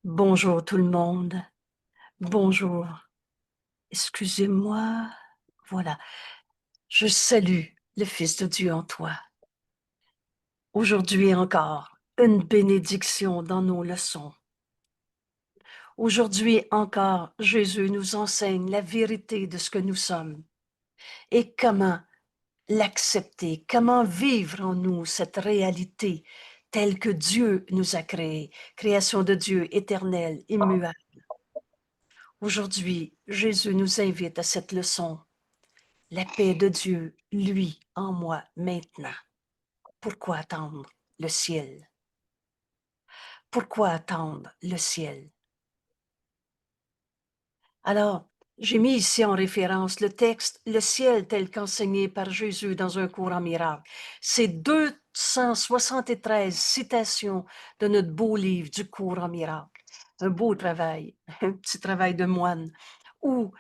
Bonjour tout le monde. Bonjour. Excusez-moi. Voilà. Je salue le Fils de Dieu en toi. Aujourd'hui encore, une bénédiction dans nos leçons. Aujourd'hui encore, Jésus nous enseigne la vérité de ce que nous sommes et comment l'accepter, comment vivre en nous cette réalité telle que Dieu nous a créée, création de Dieu éternelle, immuable. Aujourd'hui, Jésus nous invite à cette leçon. La paix de Dieu, lui, en moi, maintenant. Pourquoi attendre le ciel? Pourquoi attendre le ciel? Alors, j'ai mis ici en référence le texte « Le ciel tel qu'enseigné par Jésus dans un cours en miracle ». C'est 273 citations de notre beau livre du cours en miracle. Un beau travail, un petit travail de moine, où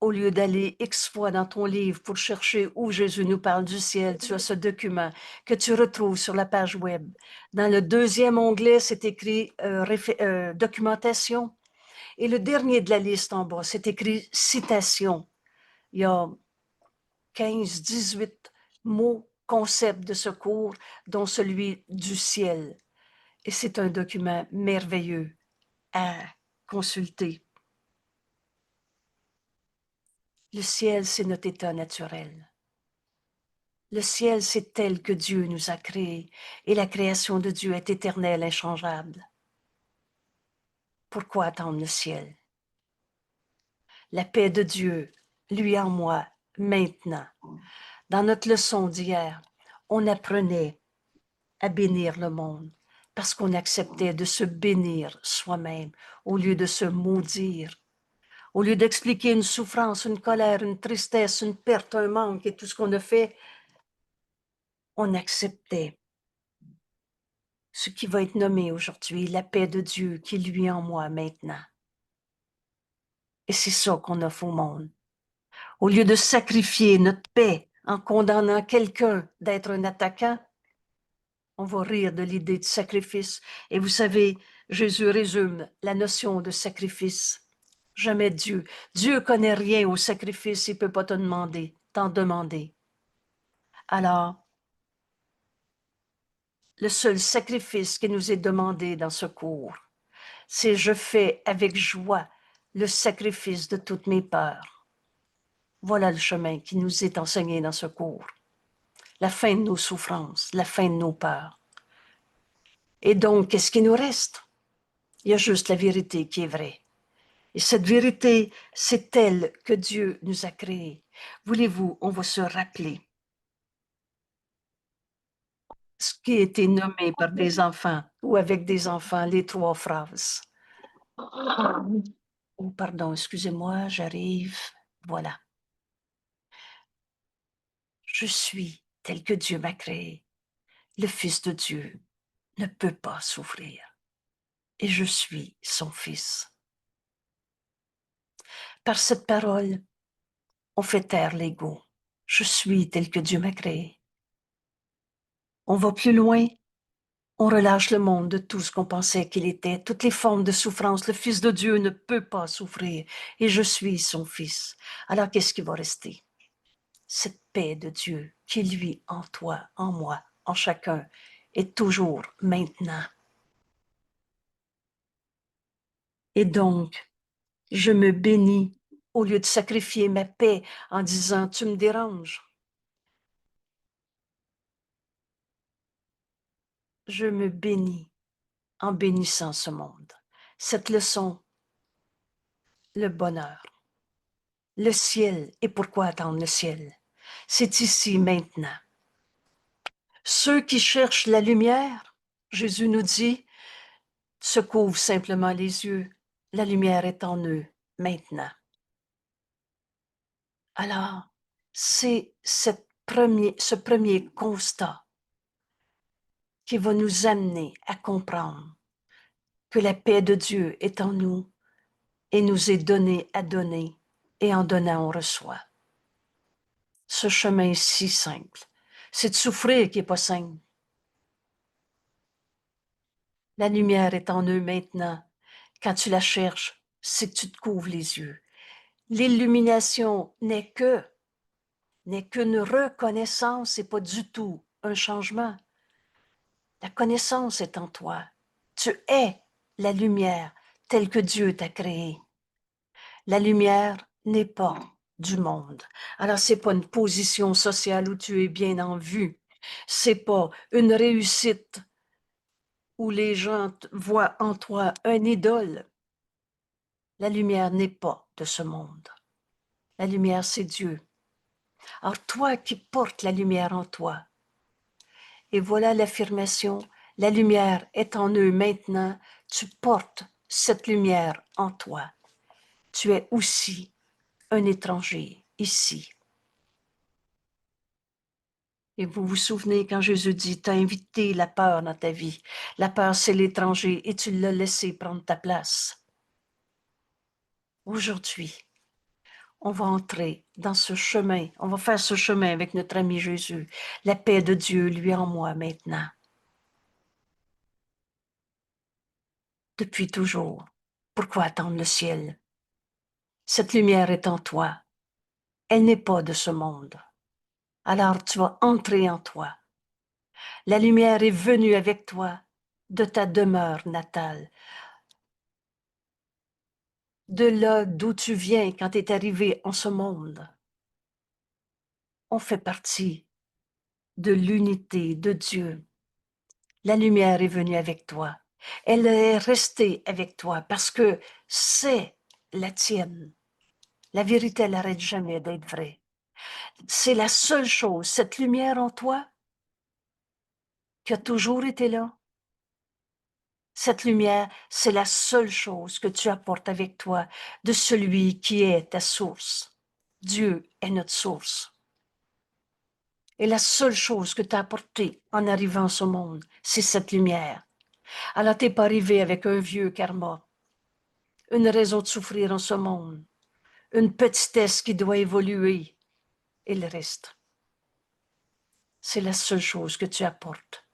au lieu d'aller X fois dans ton livre pour chercher où Jésus nous parle du ciel, tu as ce document que tu retrouves sur la page web. Dans le deuxième onglet, c'est écrit documentation. Et le dernier de la liste en bas, c'est écrit citation. Il y a 15, 18 mots, concepts de ce cours, dont celui du ciel. Et c'est un document merveilleux à consulter. Le ciel, c'est notre état naturel. Le ciel, c'est tel que Dieu nous a créés, et la création de Dieu est éternelle, inchangeable. Pourquoi attendre le ciel? La paix de Dieu, lui en moi, maintenant. Dans notre leçon d'hier, on apprenait à bénir le monde, parce qu'on acceptait de se bénir soi-même, au lieu de se maudire. Au lieu d'expliquer une souffrance, une colère, une tristesse, une perte, un manque et tout ce qu'on a fait, on acceptait ce qui va être nommé aujourd'hui, la paix de Dieu qui est lui en moi maintenant. Et c'est ça qu'on offre au monde. Au lieu de sacrifier notre paix en condamnant quelqu'un d'être un attaquant, on va rire de l'idée de sacrifice. Et vous savez, Jésus résume la notion de sacrifice. Jamais Dieu. Dieu connaît rien au sacrifice, il peut pas t'en demander. Alors, le seul sacrifice qui nous est demandé dans ce cours, c'est je fais avec joie le sacrifice de toutes mes peurs. Voilà le chemin qui nous est enseigné dans ce cours. La fin de nos souffrances, la fin de nos peurs. Et donc, qu'est-ce qui nous reste? Il y a juste la vérité qui est vraie. Et cette vérité, c'est elle que Dieu nous a créée. Voulez-vous, on va se rappeler ce qui a été nommé par des enfants ou avec des enfants, les trois phrases. Oh, pardon, excusez-moi, j'arrive. Voilà. Je suis tel que Dieu m'a créé. Le Fils de Dieu ne peut pas souffrir. Et je suis son Fils. Par cette parole, on fait taire l'ego. Je suis tel que Dieu m'a créé. On va plus loin. On relâche le monde de tout ce qu'on pensait qu'il était, toutes les formes de souffrance. Le Fils de Dieu ne peut pas souffrir et je suis son Fils. Alors qu'est-ce qui va rester? Cette paix de Dieu qui est lui en toi, en moi, en chacun, est toujours maintenant. Et donc, je me bénis au lieu de sacrifier ma paix en disant « tu me déranges ». Je me bénis en bénissant ce monde. Cette leçon, le bonheur, le ciel. Et pourquoi attendre le ciel? C'est ici, maintenant. Ceux qui cherchent la lumière, Jésus nous dit, se couvrent simplement les yeux. La lumière est en eux, maintenant. Alors, c'est ce premier constat qui va nous amener à comprendre que la paix de Dieu est en nous et nous est donnée à donner, et en donnant, on reçoit. Ce chemin est si simple. C'est de souffrir qui n'est pas simple. La lumière est en eux maintenant. Quand tu la cherches, c'est que tu te couvres les yeux. L'illumination n'est qu'une reconnaissance et pas du tout un changement. La connaissance est en toi. Tu es la lumière telle que Dieu t'a créée. La lumière n'est pas du monde. Alors, c'est pas une position sociale où tu es bien en vue. C'est pas une réussite où les gens voient en toi un idole. La lumière n'est pas de ce monde. La lumière, c'est Dieu. Alors, toi qui portes la lumière en toi, et voilà l'affirmation, la lumière est en eux maintenant, tu portes cette lumière en toi. Tu es aussi un étranger ici. Et vous vous souvenez quand Jésus dit, t'as invité la peur dans ta vie. La peur, c'est l'étranger et tu l'as laissé prendre ta place. Aujourd'hui, on va entrer dans ce chemin. On va faire ce chemin avec notre ami Jésus. La paix de Dieu, lui en moi maintenant. Depuis toujours. Pourquoi attendre le ciel? Cette lumière est en toi. Elle n'est pas de ce monde. Alors tu vas entrer en toi. La lumière est venue avec toi de ta demeure natale, de là d'où tu viens quand tu es arrivé en ce monde. On fait partie de l'unité de Dieu. La lumière est venue avec toi. Elle est restée avec toi parce que c'est la tienne. La vérité, elle n'arrête jamais d'être vraie. C'est la seule chose, cette lumière en toi, qui a toujours été là. Cette lumière, c'est la seule chose que tu apportes avec toi de celui qui est ta source. Dieu est notre source. Et la seule chose que tu as apportée en arrivant à ce monde, c'est cette lumière. Alors, tu n'es pas arrivé avec un vieux karma, une raison de souffrir en ce monde, une petitesse qui doit évoluer et le reste. C'est la seule chose que tu apportes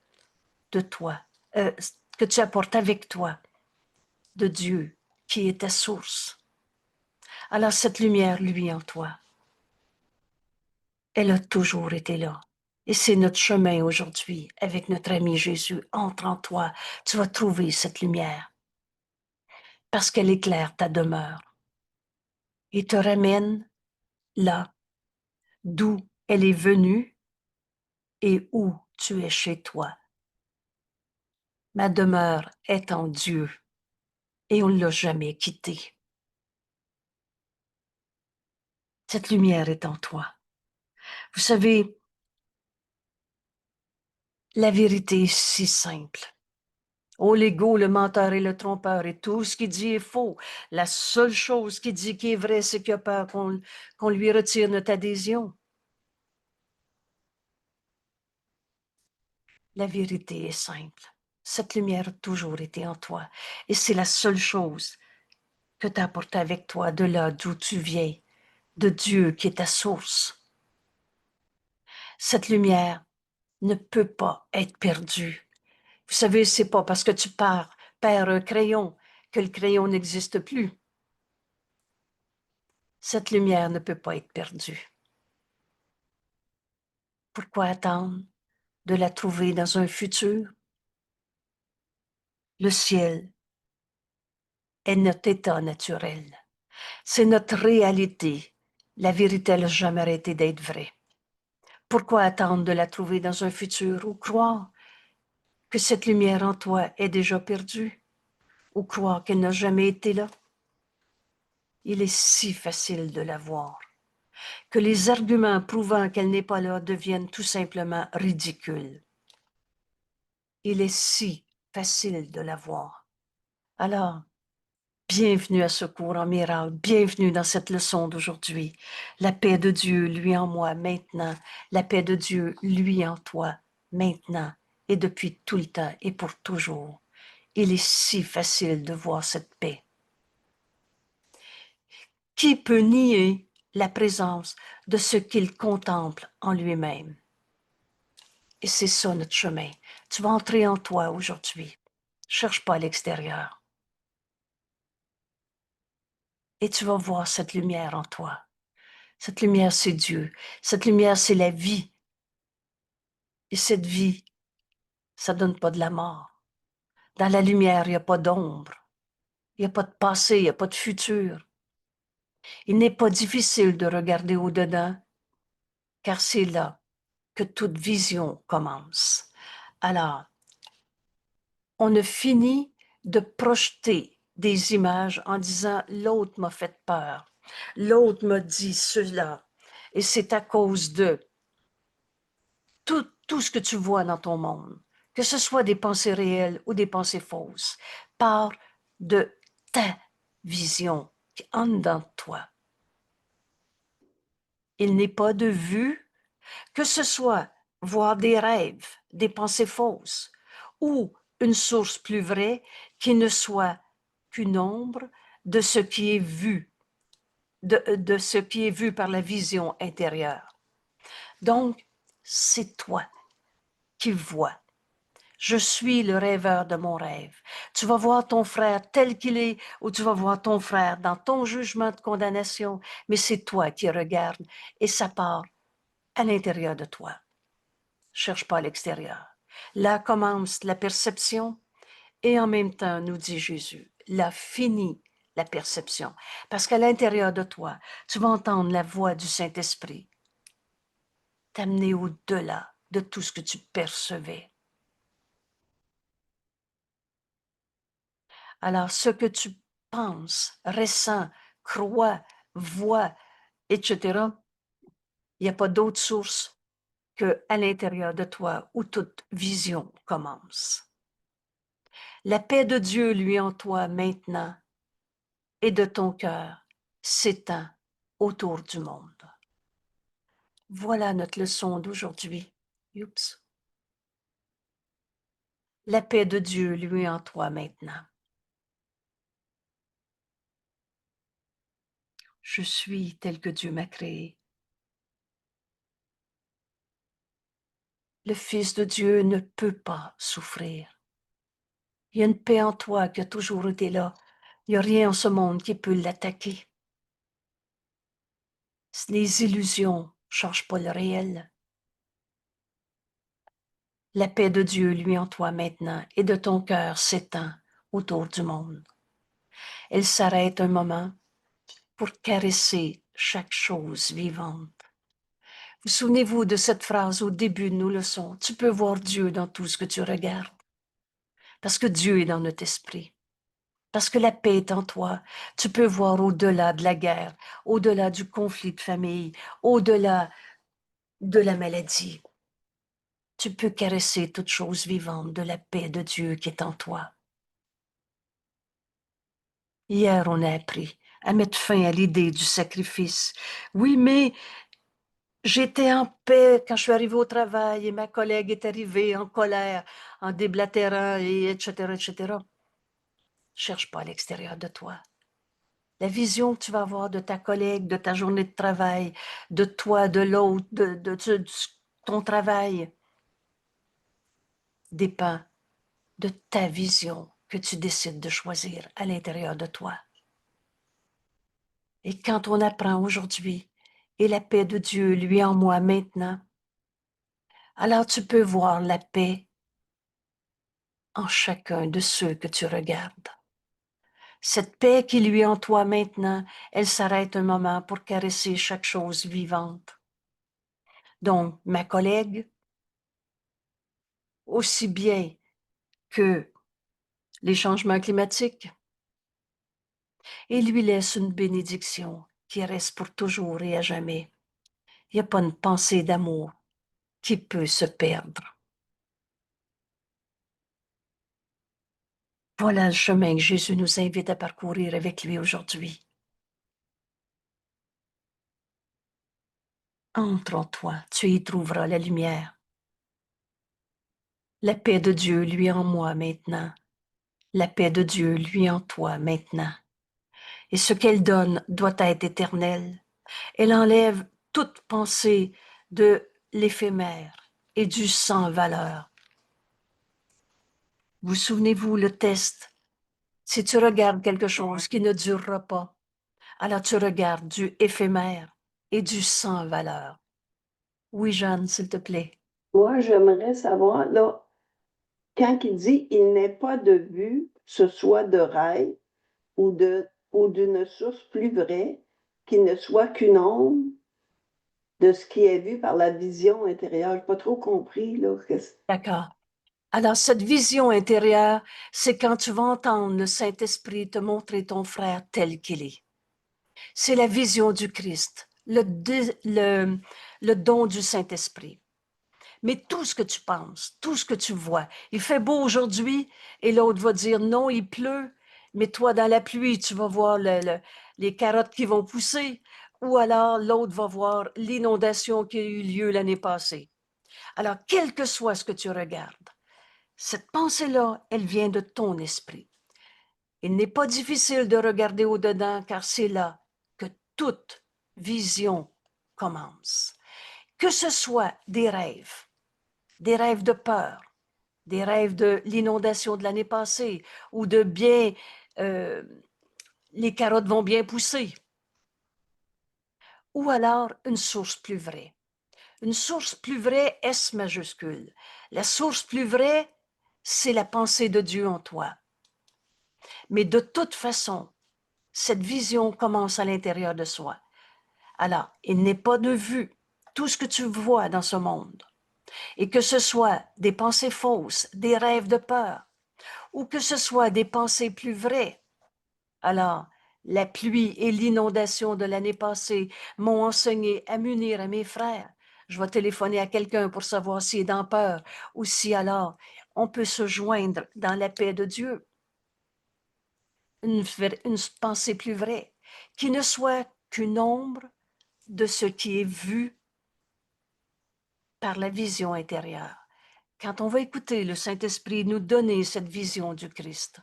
de toi, que tu apportes avec toi de Dieu, qui est ta source. Alors cette lumière, lui, en toi, elle a toujours été là. Et c'est notre chemin aujourd'hui avec notre ami Jésus. Entre en toi, tu vas trouver cette lumière parce qu'elle éclaire ta demeure et te ramène là d'où elle est venue et où tu es chez toi. Ma demeure est en Dieu et on ne l'a jamais quittée. Cette lumière est en toi. Vous savez, la vérité est si simple. Oh, l'ego, le menteur et le trompeur, et tout ce qu'il dit est faux. La seule chose qu'il dit qui est vraie, c'est qu'il a peur qu'on lui retire notre adhésion. La vérité est simple. Cette lumière a toujours été en toi. Et c'est la seule chose que tu as apportée avec toi de là d'où tu viens, de Dieu qui est ta source. Cette lumière ne peut pas être perdue. Vous savez, c'est pas parce que tu perds un crayon que le crayon n'existe plus. Cette lumière ne peut pas être perdue. Pourquoi attendre de la trouver dans un futur? Le ciel est notre état naturel. C'est notre réalité. La vérité n'a jamais arrêté d'être vraie. Pourquoi attendre de la trouver dans un futur ou croire que cette lumière en toi est déjà perdue ou croire qu'elle n'a jamais été là? Il est si facile de la voir que les arguments prouvant qu'elle n'est pas là deviennent tout simplement ridicules. Il est si facile de la voir. Alors, bienvenue à ce cours en miracle, bienvenue dans cette leçon d'aujourd'hui. La paix de Dieu, lui en moi, maintenant. La paix de Dieu, lui en toi, maintenant et depuis tout le temps et pour toujours. Il est si facile de voir cette paix. Qui peut nier la présence de ce qu'il contemple en lui-même? Et c'est ça notre chemin. Tu vas entrer en toi aujourd'hui. Cherche pas à l'extérieur. Et tu vas voir cette lumière en toi. Cette lumière, c'est Dieu. Cette lumière, c'est la vie. Et cette vie, ça donne pas de la mort. Dans la lumière, il n'y a pas d'ombre. Il n'y a pas de passé, il n'y a pas de futur. Il n'est pas difficile de regarder au-dedans, car c'est là que toute vision commence. Alors, on a fini de projeter des images en disant l'autre m'a fait peur, l'autre m'a dit cela, et c'est à cause de tout ce que tu vois dans ton monde, que ce soit des pensées réelles ou des pensées fausses, part de ta vision qui est en dedans de toi. Il n'est pas de vue, que ce soit voir des rêves, des pensées fausses, ou une source plus vraie qui ne soit qu'une ombre de ce qui est vu, de ce qui est vu par la vision intérieure. Donc, c'est toi qui vois. Je suis le rêveur de mon rêve. Tu vas voir ton frère tel qu'il est, ou tu vas voir ton frère dans ton jugement de condamnation, mais c'est toi qui regardes, et ça part à l'intérieur de toi. Cherche pas à l'extérieur. Là commence la perception, et en même temps, nous dit Jésus, là finit la perception. Parce qu'à l'intérieur de toi, tu vas entendre la voix du Saint-Esprit t'amener au-delà de tout ce que tu percevais. Alors, ce que tu penses, ressens, crois, vois, etc., il n'y a pas d'autre source qu'à l'intérieur de toi où toute vision commence. La paix de Dieu, lui, en toi maintenant et de ton cœur s'étend autour du monde. Voilà notre leçon d'aujourd'hui. Oups. La paix de Dieu, lui, en toi maintenant. Je suis tel que Dieu m'a créé. Le Fils de Dieu ne peut pas souffrir. Il y a une paix en toi qui a toujours été là. Il n'y a rien en ce monde qui peut l'attaquer. Les illusions ne changent pas le réel. La paix de Dieu, lui, en toi maintenant, et de ton cœur s'étend autour du monde. Elle s'arrête un moment pour caresser chaque chose vivante. Vous souvenez-vous de cette phrase au début de nos leçons? Tu peux voir Dieu dans tout ce que tu regardes. Parce que Dieu est dans notre esprit. Parce que la paix est en toi. Tu peux voir au-delà de la guerre, au-delà du conflit de famille, au-delà de la maladie. Tu peux caresser toute chose vivante de la paix de Dieu qui est en toi. Hier, on a appris à mettre fin à l'idée du sacrifice. Oui, mais j'étais en paix quand je suis arrivée au travail et ma collègue est arrivée en colère, en déblatérant, et etc., etc. Cherche pas à l'extérieur de toi. La vision que tu vas avoir de ta collègue, de ta journée de travail, de toi, de l'autre, de ton travail, dépend de ta vision que tu décides de choisir à l'intérieur de toi. Et quand on apprend aujourd'hui, et la paix de Dieu, lui en moi maintenant, alors tu peux voir la paix en chacun de ceux que tu regardes. Cette paix qui lui est en toi maintenant, elle s'arrête un moment pour caresser chaque chose vivante. Donc, ma collègue, aussi bien que les changements climatiques, et lui laisse une bénédiction qui reste pour toujours et à jamais. Il n'y a pas une pensée d'amour qui peut se perdre. Voilà le chemin que Jésus nous invite à parcourir avec lui aujourd'hui. Entre en toi, tu y trouveras la lumière. La paix de Dieu, lui en moi maintenant. La paix de Dieu, lui en toi maintenant. Et ce qu'elle donne doit être éternel. Elle enlève toute pensée de l'éphémère et du sans valeur. Vous souvenez-vous le test? Si tu regardes quelque chose qui ne durera pas, alors tu regardes du éphémère et du sans valeur. Oui, Jeanne, s'il te plaît. Moi, j'aimerais savoir, là, quand il dit il n'est pas de vue, que ce soit de rêve ou d'une source plus vraie, qui ne soit qu'une ombre de ce qui est vu par la vision intérieure. Je n'ai pas trop compris, là. D'accord. Alors, cette vision intérieure, c'est quand tu vas entendre le Saint-Esprit te montrer ton frère tel qu'il est. C'est la vision du Christ, le don du Saint-Esprit. Mais tout ce que tu penses, tout ce que tu vois, il fait beau aujourd'hui et l'autre va dire non, il pleut, mais toi, dans la pluie, tu vas voir les carottes qui vont pousser, ou alors l'autre va voir l'inondation qui a eu lieu l'année passée. Alors, quel que soit ce que tu regardes, cette pensée-là, elle vient de ton esprit. Il n'est pas difficile de regarder au-dedans car c'est là que toute vision commence. Que ce soit des rêves de peur, des rêves de l'inondation de l'année passée ou de bien, euh, les carottes vont bien pousser, ou alors une source plus vraie. Une source plus vraie, S majuscule. La source plus vraie, c'est la pensée de Dieu en toi. Mais de toute façon, cette vision commence à l'intérieur de soi. Alors, il n'est pas de vue tout ce que tu vois dans ce monde, et que ce soit des pensées fausses, des rêves de peur, ou que ce soit des pensées plus vraies. Alors, la pluie et l'inondation de l'année passée m'ont enseigné à m'unir à mes frères. Je vais téléphoner à quelqu'un pour savoir s'il est dans peur ou si alors on peut se joindre dans la paix de Dieu. Une pensée plus vraie, qui ne soit qu'une ombre de ce qui est vu par la vision intérieure. Quand on va écouter le Saint-Esprit nous donner cette vision du Christ,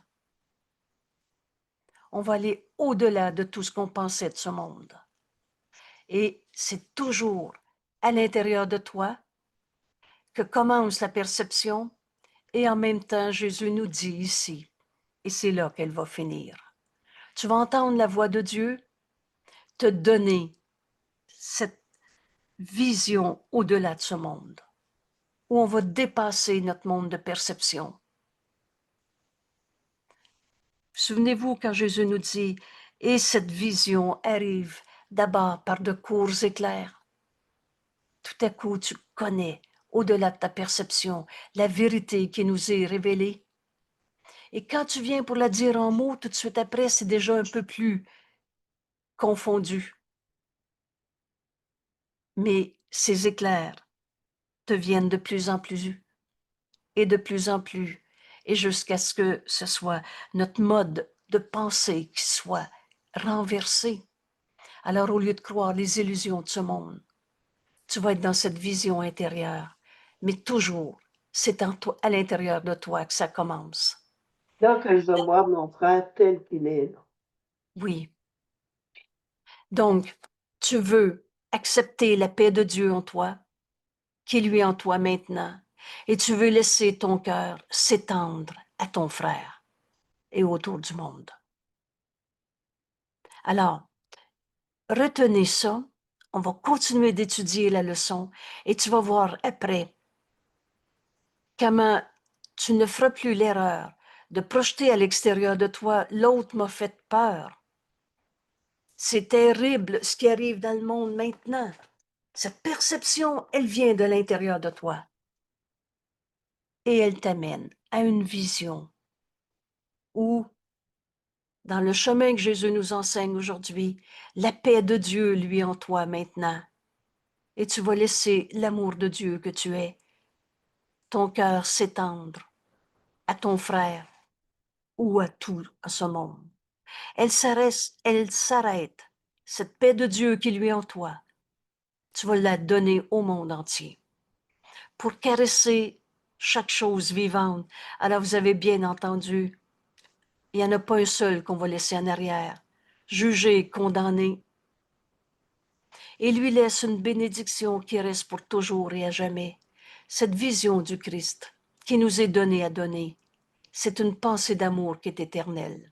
on va aller au-delà de tout ce qu'on pensait de ce monde. Et c'est toujours à l'intérieur de toi que commence la perception et en même temps, Jésus nous dit ici, et c'est là qu'elle va finir. Tu vas entendre la voix de Dieu te donner cette vision au-delà de ce monde, où on va dépasser notre monde de perception. Souvenez-vous quand Jésus nous dit, et cette vision arrive d'abord par de courts éclairs. Tout à coup, tu connais, au-delà de ta perception, la vérité qui nous est révélée. Et quand tu viens pour la dire en mots, tout de suite après, c'est déjà un peu plus confondu. Mais ces éclairs te viennent de plus en plus et de plus en plus, et jusqu'à ce que ce soit notre mode de pensée qui soit renversé. Alors, au lieu de croire les illusions de ce monde, tu vas être dans cette vision intérieure. Mais toujours, c'est à l'intérieur de toi que ça commence. Là que je vais voir mon frère tel qu'il est, là. Oui. Donc, tu veux accepter la paix de Dieu en toi, qui lui est en toi maintenant, et tu veux laisser ton cœur s'étendre à ton frère et autour du monde. Alors, retenez ça. On va continuer d'étudier la leçon et tu vas voir après comment tu ne feras plus l'erreur de projeter à l'extérieur de toi, l'autre m'a fait peur. C'est terrible ce qui arrive dans le monde maintenant. Cette perception, elle vient de l'intérieur de toi et elle t'amène à une vision où, dans le chemin que Jésus nous enseigne aujourd'hui, la paix de Dieu, lui, en toi maintenant. Et tu vas laisser l'amour de Dieu que tu es, ton cœur s'étendre à ton frère ou à tout, à ce monde. Elle s'arrête, cette paix de Dieu qui lui est en toi. Tu vas la donner au monde entier pour caresser chaque chose vivante. Alors vous avez bien entendu, il n'y en a pas un seul qu'on va laisser en arrière, jugé, condamné. Et lui laisse une bénédiction qui reste pour toujours et à jamais. Cette vision du Christ qui nous est donnée à donner, c'est une pensée d'amour qui est éternelle.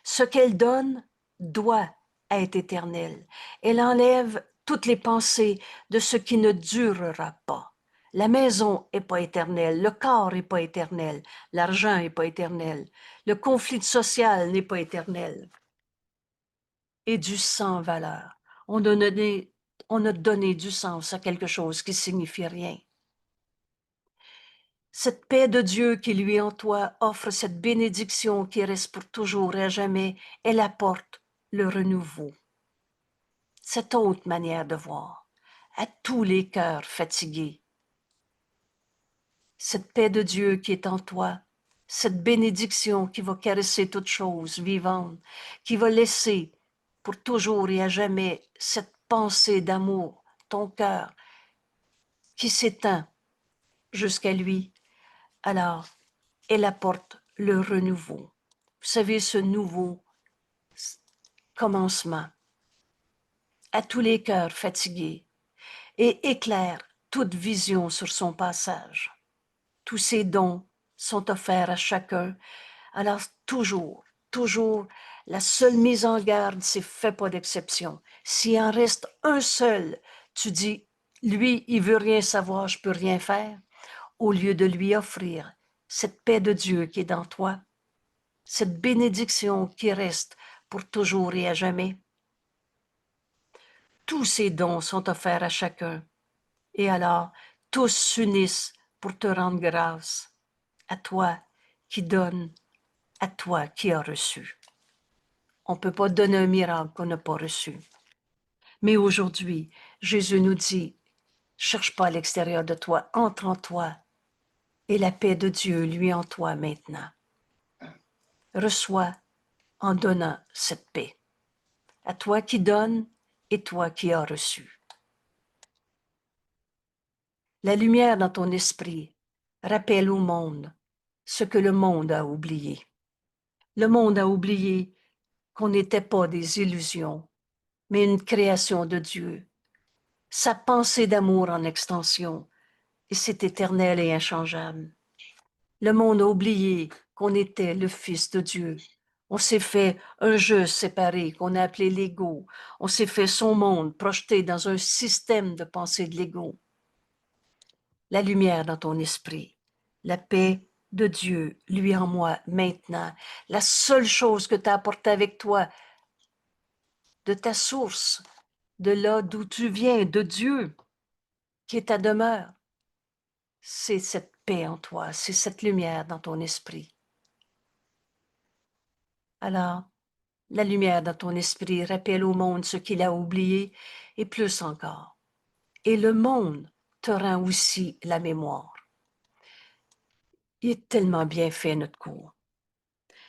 Ce qu'elle donne doit être éternel. Elle enlève toutes les pensées de ce qui ne durera pas. La maison n'est pas éternelle, le corps n'est pas éternel, l'argent n'est pas éternel, le conflit social n'est pas éternel. Et du sans valeur. On a donné du sens à quelque chose qui signifie rien. Cette paix de Dieu qui lui en toi offre cette bénédiction qui reste pour toujours et à jamais, elle apporte le renouveau. Cette autre manière de voir, à tous les cœurs fatigués. Cette paix de Dieu qui est en toi, cette bénédiction qui va caresser toutes choses vivantes, qui va laisser pour toujours et à jamais cette pensée d'amour, ton cœur, qui s'éteint jusqu'à lui. Alors, elle apporte le renouveau. Vous savez, ce nouveau commencement à tous les cœurs fatigués et éclaire toute vision sur son passage. Tous ces dons sont offerts à chacun. Alors, toujours, la seule mise en garde, c'est fais pas d'exception. S'il en reste un seul, tu dis, lui, il veut rien savoir, je peux rien faire, au lieu de lui offrir cette paix de Dieu qui est dans toi, cette bénédiction qui reste pour toujours et à jamais. Tous ces dons sont offerts à chacun. Et alors, tous s'unissent pour te rendre grâce, à toi qui donnes, à toi qui as reçu. On ne peut pas donner un miracle qu'on n'a pas reçu. Mais aujourd'hui, Jésus nous dit, cherche pas à l'extérieur de toi, entre en toi, et la paix de Dieu, lui en toi maintenant. Reçois en donnant cette paix. À toi qui donnes et toi qui as reçu. La lumière dans ton esprit rappelle au monde ce que le monde a oublié. Le monde a oublié qu'on n'était pas des illusions, mais une création de Dieu. Sa pensée d'amour en extension, et c'est éternel et inchangeable. Le monde a oublié qu'on était le Fils de Dieu. On s'est fait un jeu séparé qu'on a appelé l'ego. On s'est fait son monde projeté dans un système de pensée de l'ego. La lumière dans ton esprit, la paix de Dieu, lui en moi, maintenant. La seule chose que tu as apportée avec toi, de ta source, de là d'où tu viens, de Dieu, qui est ta demeure, c'est cette paix en toi, c'est cette lumière dans ton esprit. Alors, la lumière dans ton esprit rappelle au monde ce qu'il a oublié et plus encore. Et le monde te rend aussi la mémoire. Il est tellement bien fait notre cours.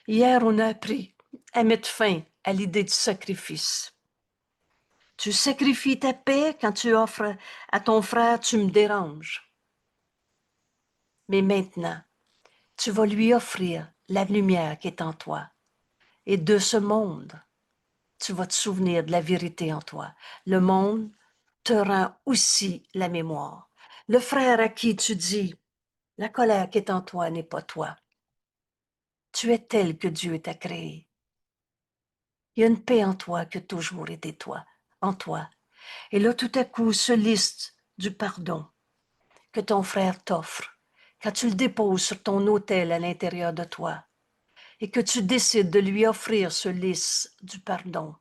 Hier, on a appris à mettre fin à l'idée du sacrifice. Tu sacrifies ta paix quand tu offres à ton frère, tu me déranges. Mais maintenant, tu vas lui offrir la lumière qui est en toi. Et de ce monde, tu vas te souvenir de la vérité en toi. Le monde te rend aussi la mémoire. Le frère à qui tu dis, la colère qui est en toi n'est pas toi. Tu es tel que Dieu t'a créé. Il y a une paix en toi qui a toujours été toi, en toi. Et là, tout à coup, se liste du pardon que ton frère t'offre quand tu le déposes sur ton autel à l'intérieur de toi et que tu décides de lui offrir ce lys du pardon.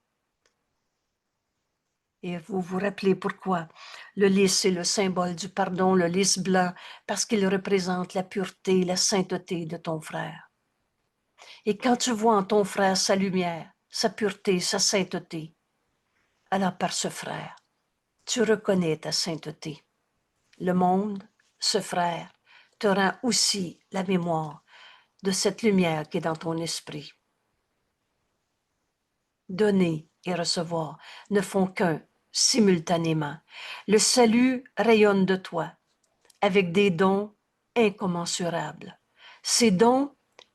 Et vous vous rappelez pourquoi le lys est le symbole du pardon, le lys blanc, parce qu'il représente la pureté, la sainteté de ton frère. Et quand tu vois en ton frère sa lumière, sa pureté, sa sainteté, alors par ce frère, tu reconnais ta sainteté. Le monde, ce frère, te rend aussi la mémoire de cette lumière qui est dans ton esprit. Donner et recevoir ne font qu'un simultanément. Le salut rayonne de toi avec des dons incommensurables. Ces dons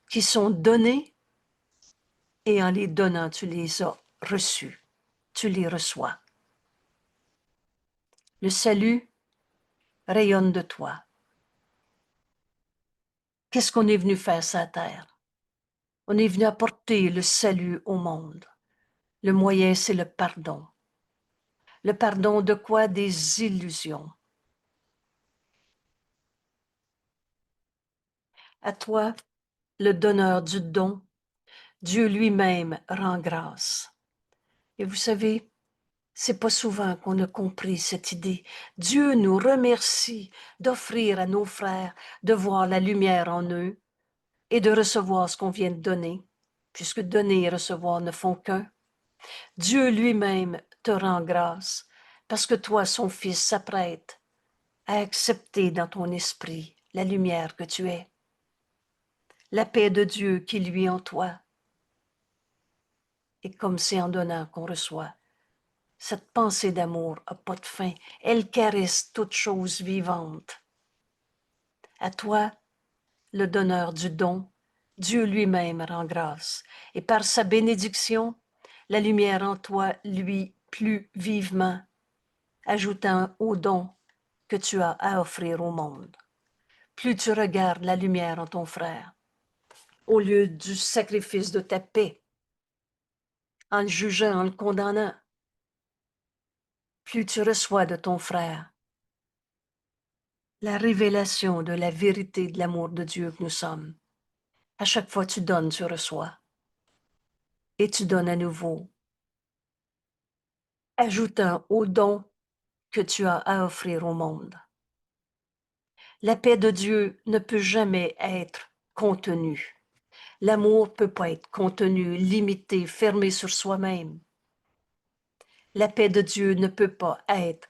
qui sont donnés et en les donnant, tu les as reçus. Tu les reçois. Le salut rayonne de toi. Qu'est-ce qu'on est venu faire sur la terre? On est venu apporter le salut au monde. Le moyen, c'est le pardon. Le pardon de quoi? Des illusions. À toi, le donneur du don, Dieu lui-même rend grâce. Et vous savez, c'est pas souvent qu'on a compris cette idée. Dieu nous remercie d'offrir à nos frères de voir la lumière en eux et de recevoir ce qu'on vient de donner, puisque donner et recevoir ne font qu'un. Dieu lui-même te rend grâce parce que toi, son Fils, s'apprête à accepter dans ton esprit la lumière que tu es, la paix de Dieu qui lui en toi. Et comme c'est en donnant qu'on reçoit, cette pensée d'amour n'a pas de fin. Elle caresse toute chose vivante. À toi, le donneur du don, Dieu lui-même rend grâce. Et par sa bénédiction, la lumière en toi lui plus vivement, ajoutant au don que tu as à offrir au monde. Plus tu regardes la lumière en ton frère, au lieu du sacrifice de ta paix, en le jugeant, en le condamnant, plus tu reçois de ton frère la révélation de la vérité de l'amour de Dieu que nous sommes. À chaque fois que tu donnes, tu reçois. Et tu donnes à nouveau, ajoutant au don que tu as à offrir au monde. La paix de Dieu ne peut jamais être contenue. L'amour ne peut pas être contenu, limité, fermé sur soi-même. La paix de Dieu ne peut pas être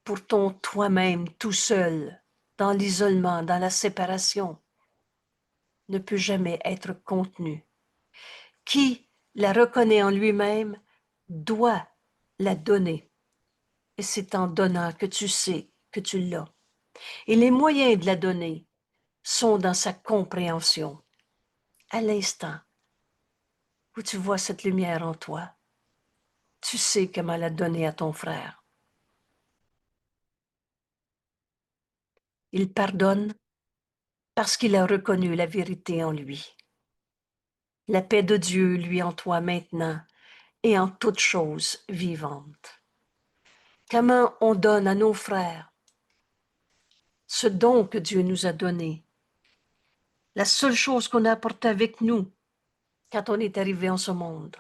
pour ton toi-même tout seul, dans l'isolement, dans la séparation, ne peut jamais être contenue. Qui la reconnaît en lui-même doit la donner. Et c'est en donnant que tu sais que tu l'as. Et les moyens de la donner sont dans sa compréhension. À l'instant où tu vois cette lumière en toi, tu sais comment la donner à ton frère. Il pardonne parce qu'il a reconnu la vérité en lui. La paix de Dieu, lui, en toi maintenant et en toutes choses vivantes. Comment on donne à nos frères ce don que Dieu nous a donné, la seule chose qu'on a apportée avec nous quand on est arrivé en ce monde,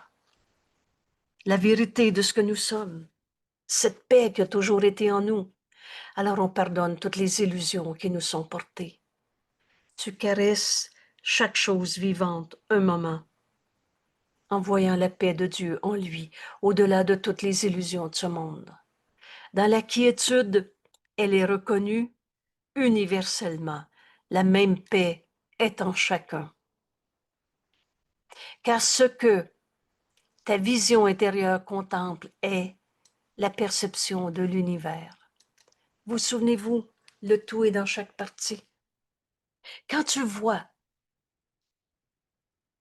la vérité de ce que nous sommes, cette paix qui a toujours été en nous. Alors on pardonne toutes les illusions qui nous sont portées. Tu caresses chaque chose vivante un moment, en voyant la paix de Dieu en lui, au-delà de toutes les illusions de ce monde. Dans la quiétude, elle est reconnue universellement. La même paix est en chacun. Car ce que ta vision intérieure contemple est la perception de l'univers. Vous souvenez-vous, le tout est dans chaque partie. Quand tu vois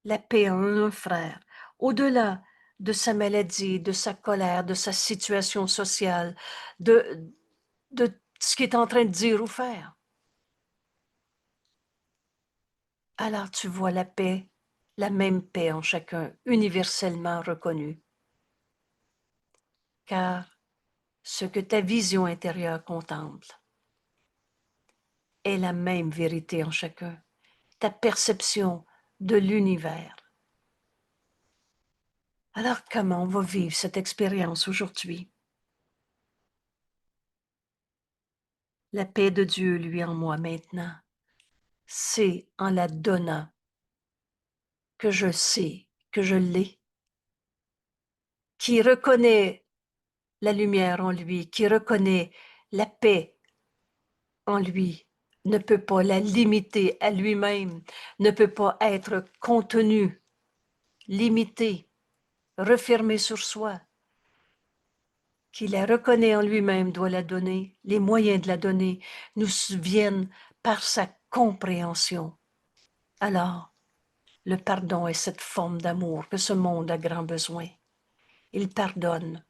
la paix en un frère, au-delà de sa maladie, de sa colère, de sa situation sociale, de ce qu'il est en train de dire ou faire, alors tu vois la paix, la même paix en chacun, universellement reconnue. Car ce que ta vision intérieure contemple est la même vérité en chacun, ta perception de l'univers. Alors comment on va vivre cette expérience aujourd'hui? La paix de Dieu, lui, en moi maintenant, c'est en la donnant que je sais que je l'ai, qui reconnaît la lumière en lui, qui reconnaît la paix en lui, ne peut pas la limiter à lui-même, ne peut pas être contenu, limité, refermé sur soi, qui la reconnaît en lui-même doit la donner, les moyens de la donner nous viennent par sa compréhension. Alors, le pardon est cette forme d'amour que ce monde a grand besoin. Il pardonne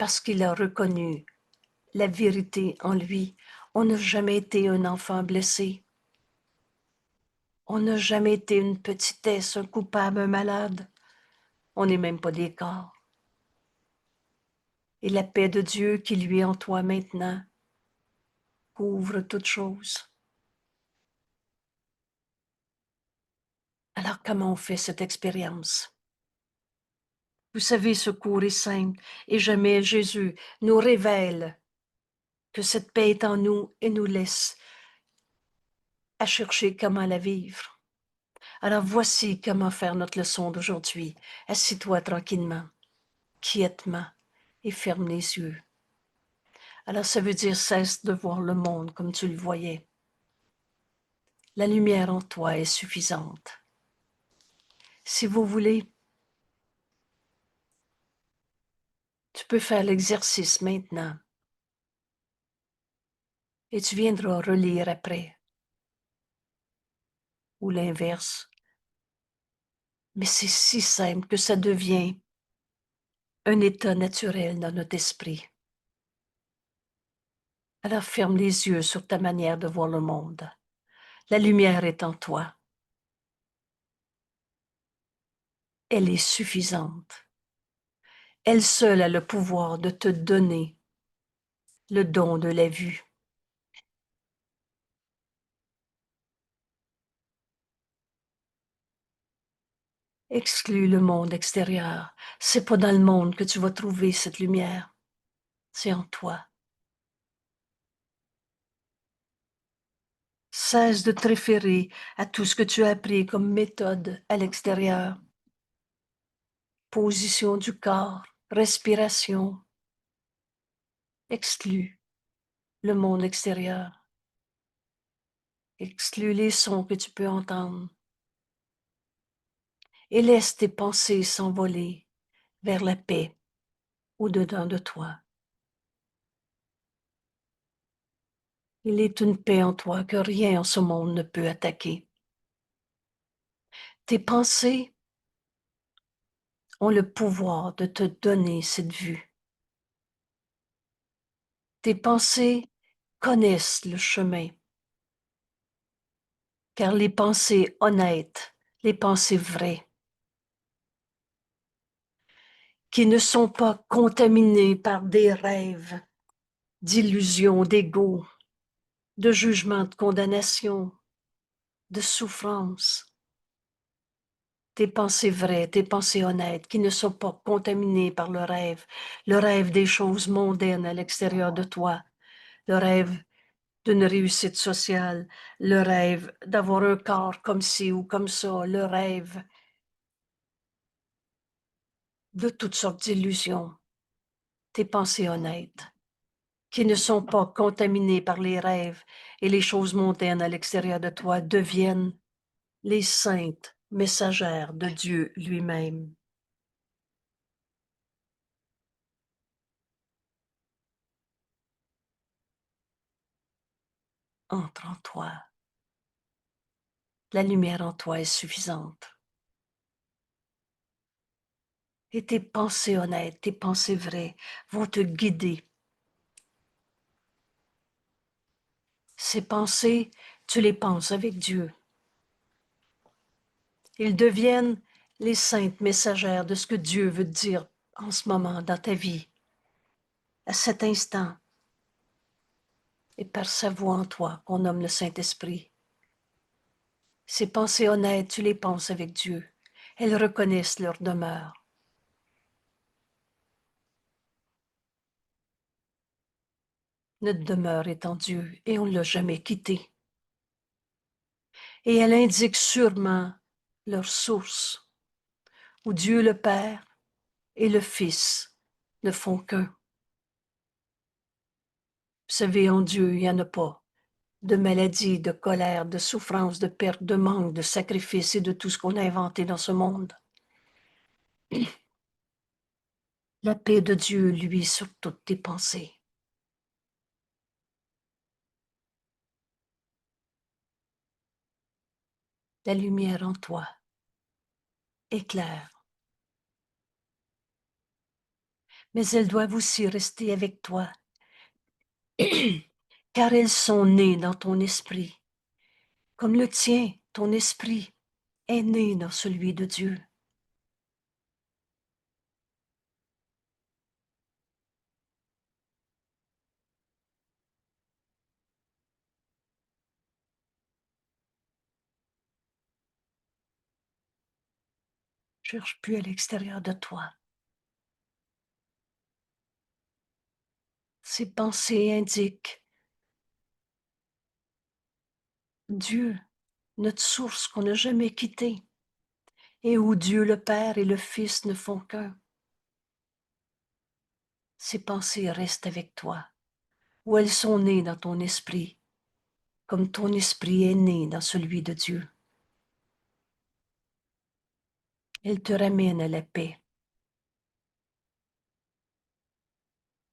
parce qu'il a reconnu la vérité en lui. On n'a jamais été un enfant blessé. On n'a jamais été une petitesse, un coupable, un malade. On n'est même pas des corps. Et la paix de Dieu qui lui est en toi maintenant couvre toutes choses. Alors comment on fait cette expérience? Vous savez, ce cours est simple et jamais Jésus nous révèle que cette paix est en nous et nous laisse à chercher comment la vivre. Alors voici comment faire notre leçon d'aujourd'hui. Assis-toi tranquillement, quiètement et ferme les yeux. Alors ça veut dire cesse de voir le monde comme tu le voyais. La lumière en toi est suffisante. Si vous voulez, tu peux faire l'exercice maintenant et tu viendras relire après, ou l'inverse. Mais c'est si simple que ça devient un état naturel dans notre esprit. Alors ferme les yeux sur ta manière de voir le monde. La lumière est en toi. Elle est suffisante. Elle seule a le pouvoir de te donner le don de la vue. Exclus le monde extérieur. C'est pas dans le monde que tu vas trouver cette lumière. C'est en toi. Cesse de te référer à tout ce que tu as appris comme méthode à l'extérieur. Position du corps, respiration. Exclus le monde extérieur. Exclus les sons que tu peux entendre. Et laisse tes pensées s'envoler vers la paix au-dedans de toi. Il est une paix en toi que rien en ce monde ne peut attaquer. Tes pensées ont le pouvoir de te donner cette vue. Tes pensées connaissent le chemin, car les pensées honnêtes, les pensées vraies, qui ne sont pas contaminées par des rêves, d'illusions, d'ego, de jugement, de condamnation, de souffrance, tes pensées vraies, tes pensées honnêtes, qui ne sont pas contaminées par le rêve des choses mondaines à l'extérieur de toi, le rêve d'une réussite sociale, le rêve d'avoir un corps comme ci ou comme ça, le rêve de toutes sortes d'illusions, tes pensées honnêtes, qui ne sont pas contaminées par les rêves et les choses mondaines à l'extérieur de toi, deviennent les saintes messagères de Dieu lui-même. Entre en toi. La lumière en toi est suffisante. Et tes pensées honnêtes, tes pensées vraies vont te guider. Ces pensées, tu les penses avec Dieu. Ils deviennent les saintes messagères de ce que Dieu veut te dire en ce moment dans ta vie, à cet instant, et par sa voix en toi qu'on nomme le Saint-Esprit. Ces pensées honnêtes, tu les penses avec Dieu. Elles reconnaissent leur demeure. Notre demeure est en Dieu et on ne l'a jamais quittée. Et elle indique sûrement leur source, où Dieu le Père et le Fils ne font qu'un. Vous savez, en Dieu, il n'y en a pas de maladie, de colère, de souffrance, de perte, de manque, de sacrifice et de tout ce qu'on a inventé dans ce monde. La paix de Dieu, lui, sur toutes tes pensées. La lumière en toi éclaire. Mais elles doivent aussi rester avec toi, car elles sont nées dans ton esprit, comme le tien ton esprit est né dans celui de Dieu. Cherche plus à l'extérieur de toi. Ces pensées indiquent Dieu, notre source qu'on n'a jamais quittée, et où Dieu le Père et le Fils ne font qu'un. Ces pensées restent avec toi, où elles sont nées dans ton esprit, comme ton esprit est né dans celui de Dieu. Elles te ramènent à la paix.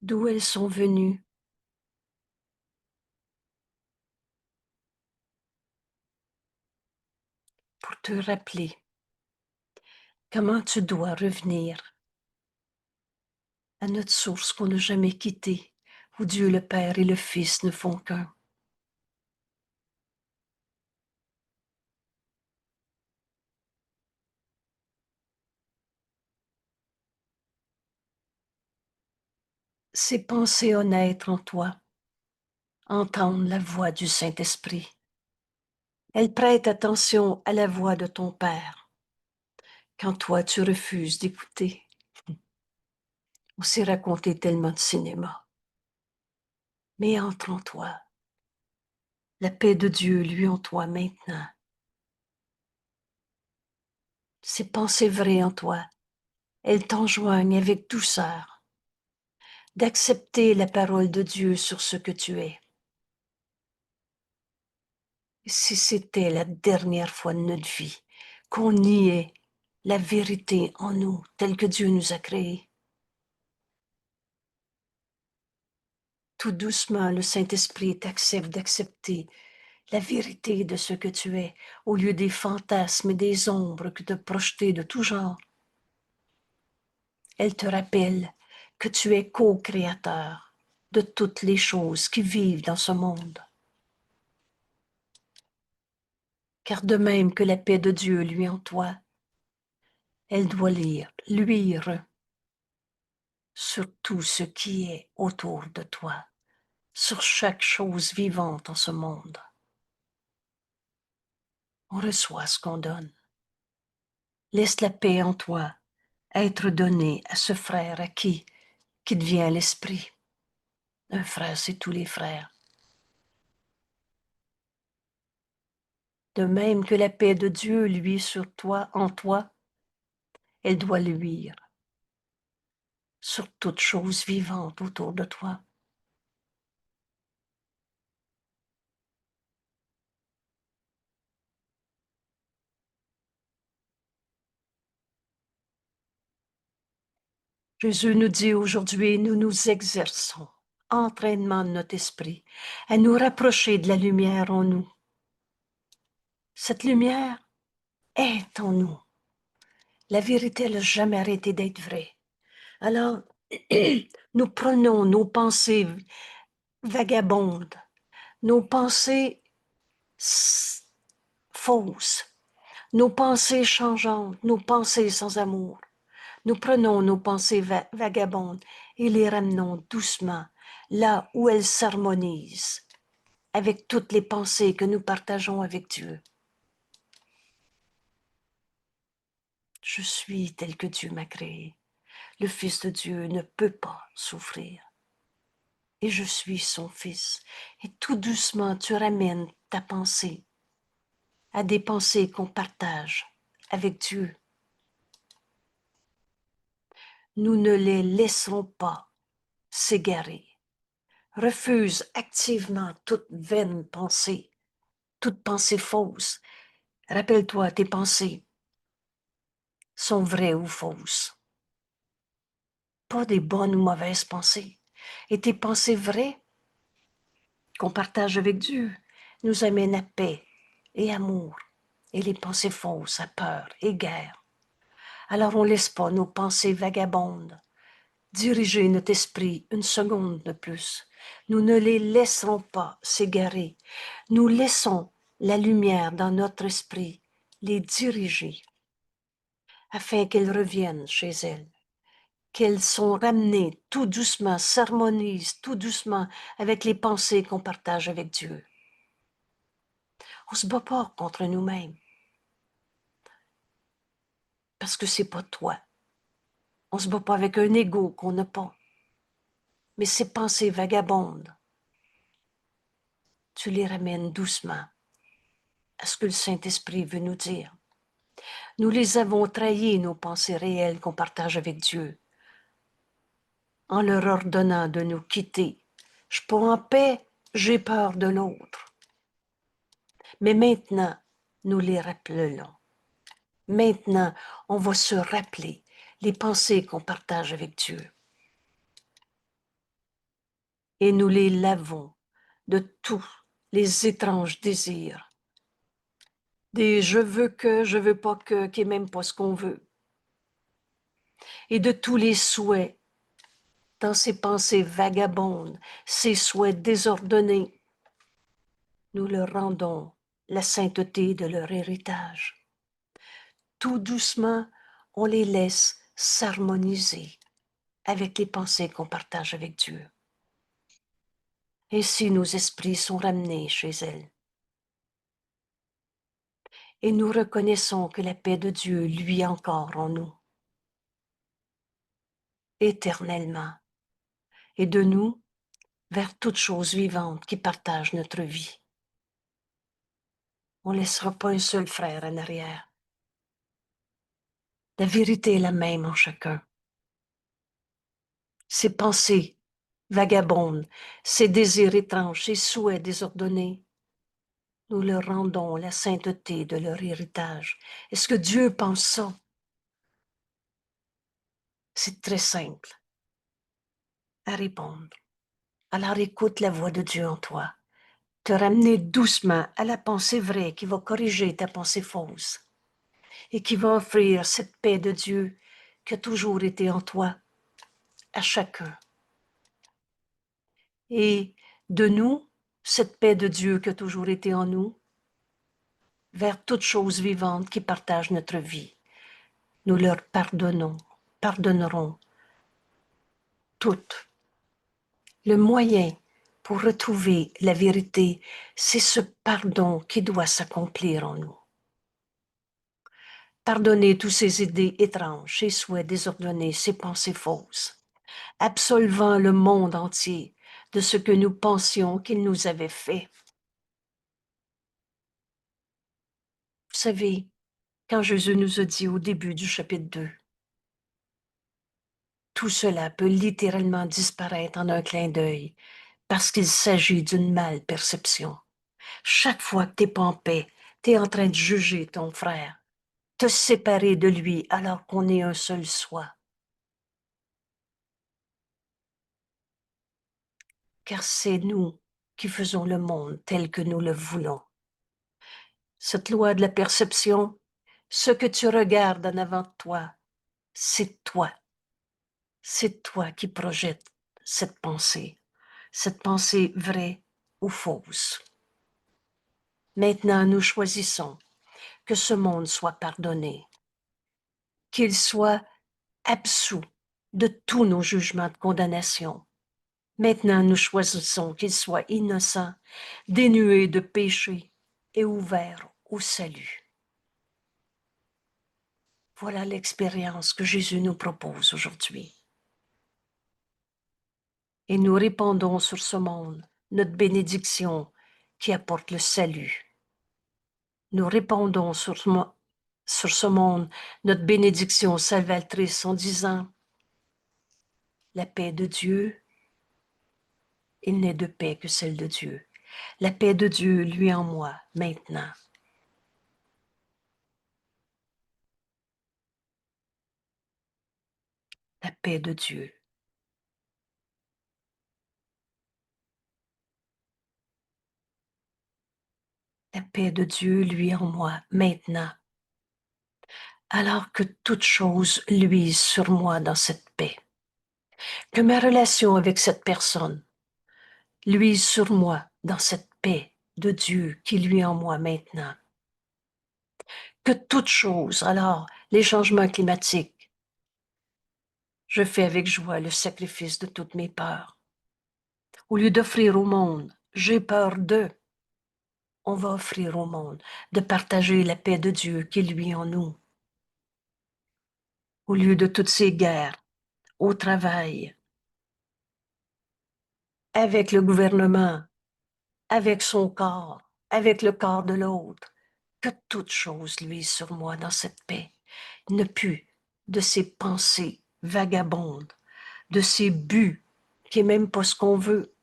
D'où elles sont venues, pour te rappeler comment tu dois revenir à notre source qu'on n'a jamais quittée, où Dieu le Père et le Fils ne font qu'un. Ces pensées honnêtes en toi entendent la voix du Saint-Esprit. Elles prêtent attention à la voix de ton Père quand toi tu refuses d'écouter. On s'est raconté tellement de cinéma. Mais entre en toi. La paix de Dieu, lui, en toi maintenant. Ces pensées vraies en toi, elles t'enjoignent avec douceur d'accepter la parole de Dieu sur ce que tu es. Et si c'était la dernière fois de notre vie qu'on niait la vérité en nous, telle que Dieu nous a créés, tout doucement, le Saint-Esprit t'accepte d'accepter la vérité de ce que tu es, au lieu des fantasmes et des ombres que tu as projetés de tout genre. Elle te rappelle que tu es co-créateur de toutes les choses qui vivent dans ce monde. Car de même que la paix de Dieu lui en toi, elle doit luire sur tout ce qui est autour de toi, sur chaque chose vivante en ce monde. On reçoit ce qu'on donne. Laisse la paix en toi être donnée à ce frère à qui devient l'esprit. Un frère, c'est tous les frères. De même que la paix de Dieu, lui, sur toi, en toi, elle doit luire sur toute chose vivante autour de toi. Jésus nous dit aujourd'hui, nous nous exerçons, entraînement de notre esprit, à nous rapprocher de la lumière en nous. Cette lumière est en nous. La vérité n'a jamais arrêté d'être vraie. Alors, nous prenons nos pensées vagabondes, nos pensées fausses, nos pensées changeantes, nos pensées sans amour. Nous prenons nos pensées vagabondes et les ramenons doucement là où elles s'harmonisent avec toutes les pensées que nous partageons avec Dieu. Je suis tel que Dieu m'a créé. Le Fils de Dieu ne peut pas souffrir. Et je suis son Fils. Et tout doucement, tu ramènes ta pensée à des pensées qu'on partage avec Dieu. Nous ne les laisserons pas s'égarer. Refuse activement toute vaine pensée, toute pensée fausse. Rappelle-toi, tes pensées sont vraies ou fausses. Pas des bonnes ou mauvaises pensées. Et tes pensées vraies qu'on partage avec Dieu nous amènent à paix et amour. Et les pensées fausses à peur et guerre. Alors on ne laisse pas nos pensées vagabondes diriger notre esprit une seconde de plus. Nous ne les laisserons pas s'égarer. Nous laissons la lumière dans notre esprit, les diriger, afin qu'elles reviennent chez elles, qu'elles sont ramenées tout doucement, s'harmonisent tout doucement avec les pensées qu'on partage avec Dieu. On ne se bat pas contre nous-mêmes, parce que c'est pas toi. On ne se bat pas avec un ego qu'on n'a pas. Mais ces pensées vagabondes, tu les ramènes doucement à ce que le Saint-Esprit veut nous dire. Nous les avons trahi, nos pensées réelles qu'on partage avec Dieu, en leur ordonnant de nous quitter. Je suis pas en paix, j'ai peur de l'autre. Mais maintenant, nous les rappelons. Maintenant, on va se rappeler les pensées qu'on partage avec Dieu. Et nous les lavons de tous les étranges désirs. Des je veux que, je veux pas que, qui est même pas ce qu'on veut. Et de tous les souhaits dans ces pensées vagabondes, ces souhaits désordonnés, nous leur rendons la sainteté de leur héritage. Tout doucement, on les laisse s'harmoniser avec les pensées qu'on partage avec Dieu. Ainsi, nos esprits sont ramenés chez elles. Et nous reconnaissons que la paix de Dieu, lui encore en nous, éternellement, et de nous vers toute chose vivante qui partage notre vie. On ne laissera pas un seul frère en arrière. La vérité est la même en chacun. Ces pensées vagabondes, ces désirs étranges, ces souhaits désordonnés, nous leur rendons la sainteté de leur héritage. Est-ce que Dieu pense ça? C'est très simple à répondre. Alors écoute la voix de Dieu en toi. Te ramener doucement à la pensée vraie qui va corriger ta pensée fausse et qui va offrir cette paix de Dieu qui a toujours été en toi, à chacun. Et de nous, cette paix de Dieu qui a toujours été en nous, vers toute chose vivante qui partage notre vie. Nous leur pardonnerons toutes. Le moyen pour retrouver la vérité, c'est ce pardon qui doit s'accomplir en nous. Pardonner tous ces idées étranges, ces souhaits désordonnés, ces pensées fausses, absolvant le monde entier de ce que nous pensions qu'il nous avait fait. Vous savez, quand Jésus nous a dit au début du chapitre 2, tout cela peut littéralement disparaître en un clin d'œil parce qu'il s'agit d'une mal-perception. Chaque fois que tu n'es pas en paix, tu es en train de juger ton frère, te séparer de lui alors qu'on est un seul soi. Car c'est nous qui faisons le monde tel que nous le voulons. Cette loi de la perception, ce que tu regardes en avant de toi, c'est toi. C'est toi qui projettes cette pensée vraie ou fausse. Maintenant, nous choisissons que ce monde soit pardonné, qu'il soit absous de tous nos jugements de condamnation. Maintenant, nous choisissons qu'il soit innocent, dénué de péché et ouvert au salut. Voilà l'expérience que Jésus nous propose aujourd'hui. Et nous répandons sur ce monde notre bénédiction qui apporte le salut. Nous répandons sur ce monde notre bénédiction salvatrice en disant « La paix de Dieu, il n'est de paix que celle de Dieu. La paix de Dieu, lui en moi, maintenant. » La paix de Dieu. La paix de Dieu, lui en moi, maintenant. Alors que toute chose luise sur moi dans cette paix. Que ma relation avec cette personne luise sur moi dans cette paix de Dieu qui lui est en moi maintenant. Que toute chose, alors les changements climatiques, je fais avec joie le sacrifice de toutes mes peurs. Au lieu d'offrir au monde, j'ai peur d'eux, on va offrir au monde de partager la paix de Dieu qui lui est en nous. Au lieu de toutes ces guerres, au travail, avec le gouvernement, avec son corps, avec le corps de l'autre, que toute chose luise sur moi dans cette paix, ne plus de ces pensées vagabondes, de ces buts qui n'est même pas ce qu'on veut,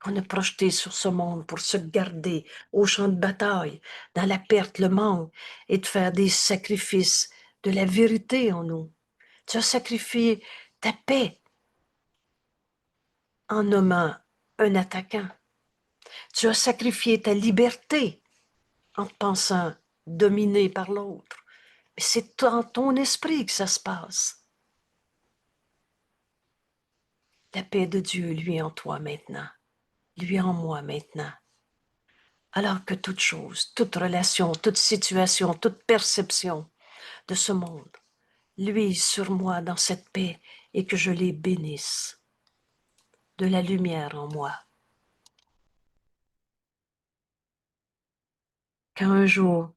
qu'on a projeté sur ce monde pour se garder au champ de bataille, dans la perte, le manque, et de faire des sacrifices de la vérité en nous. Tu as sacrifié ta paix en nommant un attaquant. Tu as sacrifié ta liberté en te pensant dominé par l'autre. Mais c'est dans ton esprit que ça se passe. La paix de Dieu, lui, en toi maintenant, lui en moi maintenant. Alors que toute chose, toute relation, toute situation, toute perception de ce monde luise sur moi dans cette paix et que je les bénisse. De la lumière en moi. Quand un jour,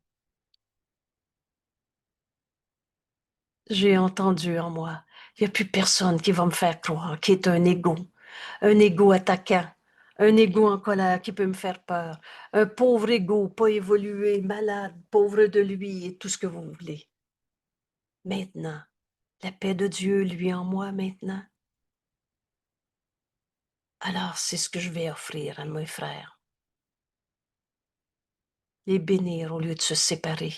j'ai entendu en moi, il n'y a plus personne qui va me faire croire qu'il est un ego attaquant, un ego en colère qui peut me faire peur, un pauvre ego pas évolué, malade, pauvre de lui et tout ce que vous voulez. Maintenant, la paix de Dieu, lui en moi maintenant. Alors, c'est ce que je vais offrir à mes frères. Les bénir au lieu de se séparer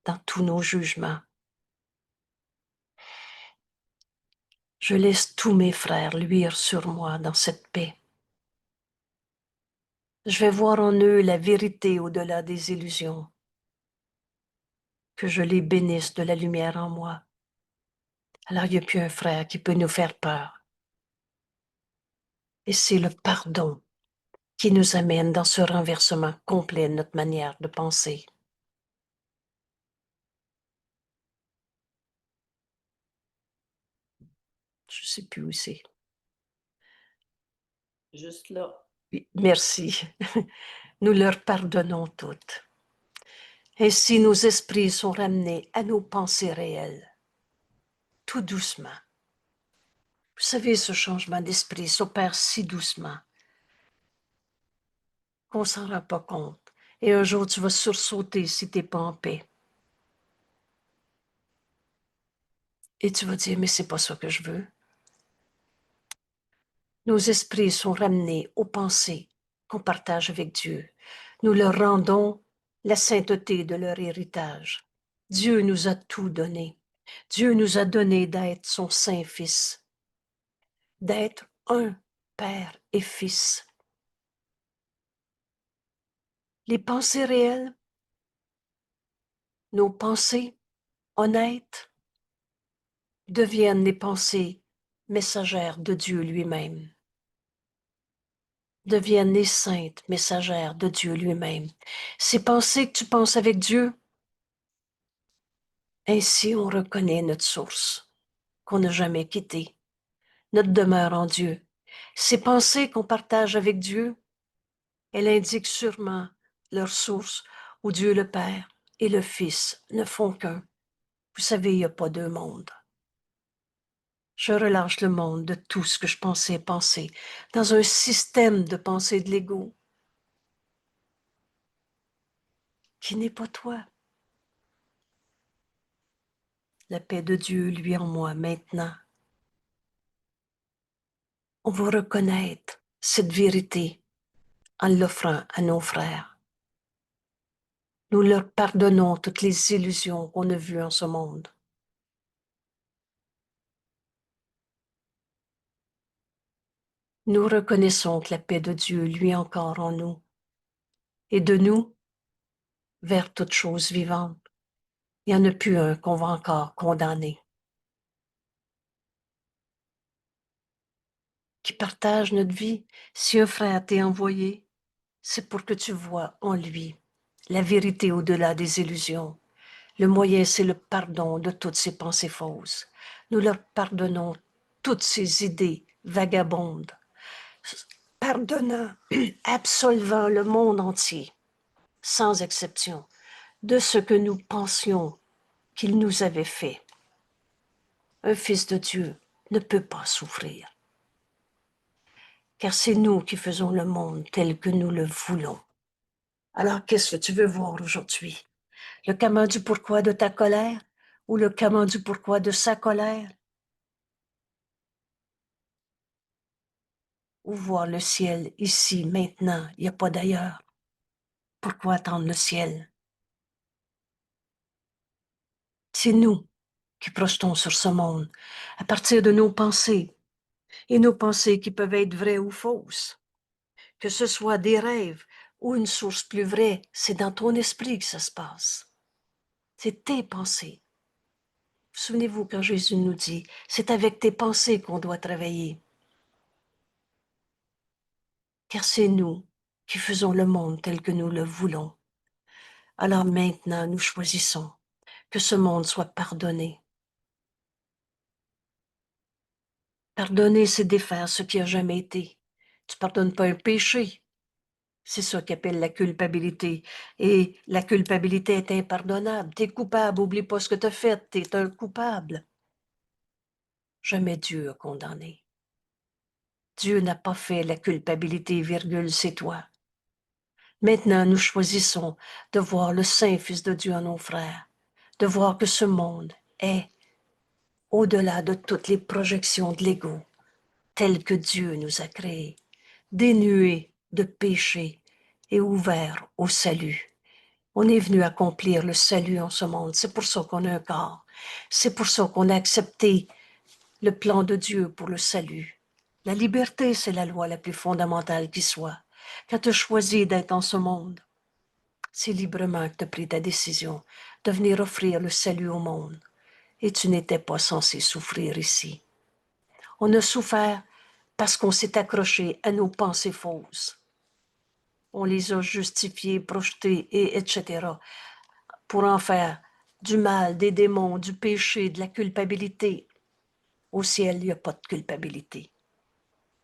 dans tous nos jugements. Je laisse tous mes frères luire sur moi dans cette paix. Je vais voir en eux la vérité au-delà des illusions. Que je les bénisse de la lumière en moi. Alors il n'y a plus un frère qui peut nous faire peur. Et c'est le pardon qui nous amène dans ce renversement complet de notre manière de penser. Je ne sais plus où c'est. Juste là. Oui, merci. Nous leur pardonnons toutes. Ainsi nos esprits sont ramenés à nos pensées réelles, tout doucement. Vous savez, ce changement d'esprit s'opère si doucement qu'on ne s'en rend pas compte. Et un jour, tu vas sursauter si tu n'es pas en paix. Et tu vas dire, mais c'est pas ça que je veux. Nos esprits sont ramenés aux pensées qu'on partage avec Dieu. Nous leur rendons la sainteté de leur héritage. Dieu nous a tout donné. Dieu nous a donné d'être son saint fils, d'être un père et fils. Les pensées réelles, nos pensées honnêtes, deviennent les pensées messagères de Dieu lui-même, deviennent les saintes messagères de Dieu lui-même. Ces pensées que tu penses avec Dieu, ainsi on reconnaît notre source, qu'on n'a jamais quittée, notre demeure en Dieu. Ces pensées qu'on partage avec Dieu, elles indiquent sûrement leur source où Dieu le Père et le Fils ne font qu'un. Vous savez, il n'y a pas deux mondes. Je relâche le monde de tout ce que je pensais penser, dans un système de pensée de l'ego qui n'est pas toi. La paix de Dieu, lui en moi, maintenant. On va reconnaître cette vérité en l'offrant à nos frères. Nous leur pardonnons toutes les illusions qu'on a vues en ce monde. Nous reconnaissons que la paix de Dieu, lui encore en nous, et de nous vers toute chose vivante. Il n'y en a plus un qu'on va encore condamner. Qui partage notre vie. Si un frère t'est envoyé, c'est pour que tu vois en lui la vérité au-delà des illusions. Le moyen, c'est le pardon de toutes ces pensées fausses. Nous leur pardonnons toutes ces idées vagabondes, pardonnant, absolvant le monde entier, sans exception, de ce que nous pensions qu'il nous avait fait. Un fils de Dieu ne peut pas souffrir, car c'est nous qui faisons le monde tel que nous le voulons. Alors, qu'est-ce que tu veux voir aujourd'hui? Le comment du pourquoi de ta colère ou le comment du pourquoi de sa colère? Ou voir le ciel ici, maintenant, il n'y a pas d'ailleurs. Pourquoi attendre le ciel? C'est nous qui projetons sur ce monde à partir de nos pensées, et nos pensées qui peuvent être vraies ou fausses. Que ce soit des rêves ou une source plus vraie, c'est dans ton esprit que ça se passe. C'est tes pensées. Souvenez-vous quand Jésus nous dit, c'est avec tes pensées qu'on doit travailler. Car c'est nous qui faisons le monde tel que nous le voulons. Alors maintenant, nous choisissons que ce monde soit pardonné. Pardonner, c'est défaire ce qui a jamais été. Tu pardonnes pas un péché. C'est ça qu'appelle la culpabilité. Et la culpabilité est impardonnable. Tu es coupable, oublie pas ce que tu as fait, tu es un coupable. Jamais Dieu a condamné. Dieu n'a pas fait la culpabilité, virgule, c'est toi. Maintenant, nous choisissons de voir le Saint Fils de Dieu en nos frères, de voir que ce monde est au-delà de toutes les projections de l'ego, tel que Dieu nous a créés, dénué de péché et ouvert au salut. On est venu accomplir le salut en ce monde. C'est pour ça qu'on a un corps. C'est pour ça qu'on a accepté le plan de Dieu pour le salut. La liberté, c'est la loi la plus fondamentale qui soit. Quand tu as choisi d'être en ce monde, c'est librement que tu as pris ta décision de venir offrir le salut au monde. Et tu n'étais pas censé souffrir ici. On a souffert parce qu'on s'est accroché à nos pensées fausses. On les a justifiées, projetées, et etc. pour en faire du mal, des démons, du péché, de la culpabilité. Au ciel, il n'y a pas de culpabilité.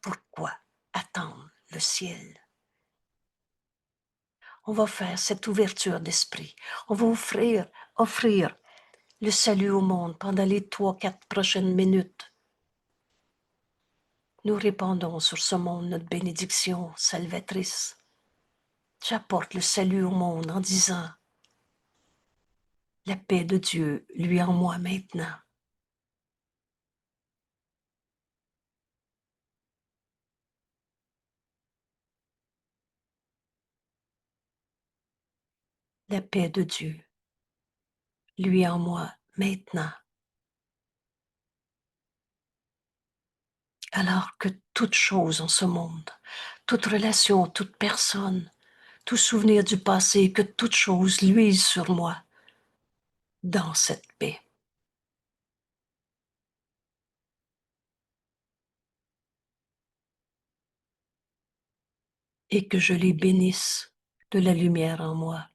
Pourquoi attendre le ciel? On va faire cette ouverture d'esprit. On va offrir le salut au monde pendant les 3-4 prochaines minutes. Nous répandons sur ce monde notre bénédiction salvatrice. J'apporte le salut au monde en disant la paix de Dieu, lui en moi maintenant. La paix de Dieu, lui en moi maintenant. Alors que toute chose en ce monde, toute relation, toute personne, tout souvenir du passé, que toute chose luise sur moi dans cette paix. Et que je les bénisse de la lumière en moi.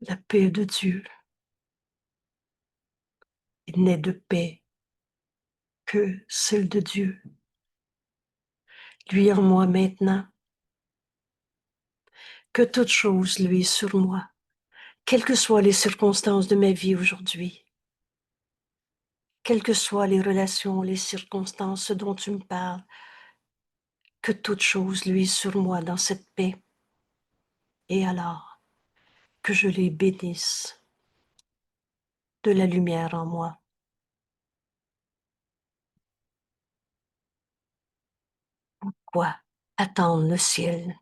La paix de Dieu. Il n'est de paix que celle de Dieu. Lui en moi maintenant. Que toute chose lui sur moi, quelles que soient les circonstances de ma vie aujourd'hui, quelles que soient les relations, les circonstances, ce dont tu me parles, que toute chose lui sur moi dans cette paix. Et alors, que je les bénisse de la lumière en moi. Quoi? Attendre le ciel.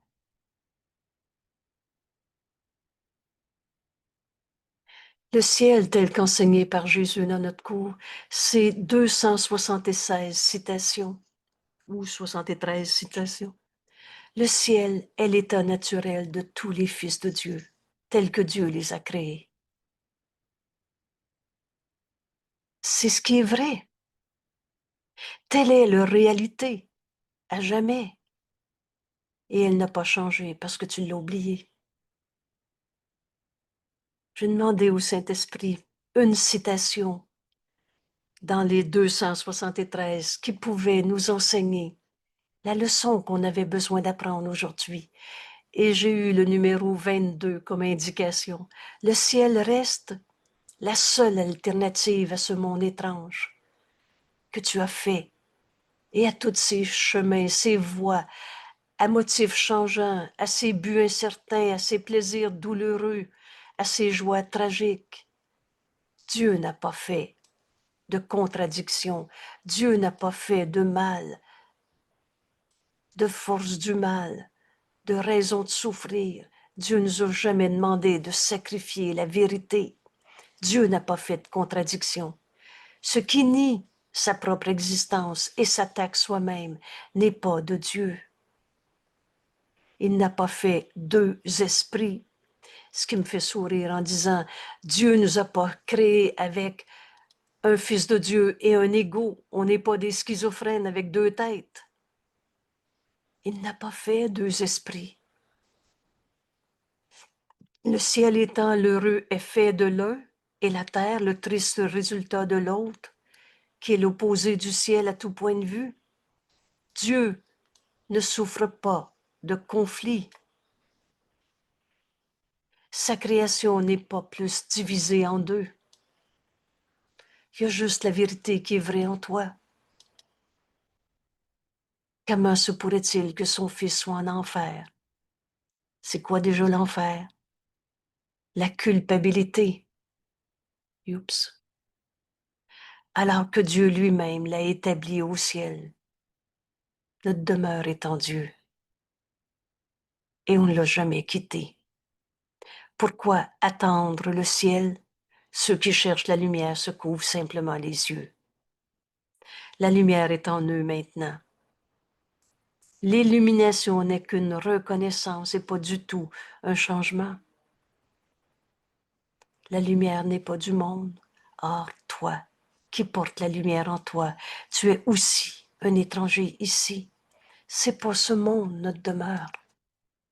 Le ciel tel qu'enseigné par Jésus dans notre cours, c'est 276 citations ou 73 citations. Le ciel est l'état naturel de tous les fils de Dieu, tels que Dieu les a créés. C'est ce qui est vrai. Telle est leur réalité, à jamais. Et elle n'a pas changé parce que tu l'as oublié. J'ai demandé au Saint-Esprit une citation dans les 273 qui pouvait nous enseigner la leçon qu'on avait besoin d'apprendre aujourd'hui. Et j'ai eu le numéro 22 comme indication. Le ciel reste la seule alternative à ce monde étrange que tu as fait et à tous ces chemins, ces voies, à motifs changeants, à ces buts incertains, à ces plaisirs douloureux, à ces joies tragiques. Dieu n'a pas fait de contradiction. Dieu n'a pas fait de mal, de force du mal, de raison de souffrir. Dieu ne nous a jamais demandé de sacrifier la vérité. Dieu n'a pas fait de contradiction. Ce qui nie sa propre existence et s'attaque soi-même n'est pas de Dieu. Il n'a pas fait deux esprits. Ce qui me fait sourire en disant, Dieu ne nous a pas créés avec un fils de Dieu et un ego. On n'est pas des schizophrènes avec deux têtes. Il n'a pas fait deux esprits. Le ciel étant l'heureux effet de l'un et la terre le triste résultat de l'autre, qui est l'opposé du ciel à tout point de vue. Dieu ne souffre pas de conflit. Sa création n'est pas plus divisée en deux. Il y a juste la vérité qui est vraie en toi. Comment se pourrait-il que son fils soit en enfer? C'est quoi déjà l'enfer? La culpabilité. Oups. Alors que Dieu lui-même l'a établi au ciel. Notre demeure est en Dieu. Et on ne l'a jamais quitté. Pourquoi attendre le ciel? Ceux qui cherchent la lumière se couvrent simplement les yeux. La lumière est en eux maintenant. L'illumination n'est qu'une reconnaissance et pas du tout un changement. La lumière n'est pas du monde. Or, toi, qui portes la lumière en toi, tu es aussi un étranger ici. C'est pas ce monde notre demeure.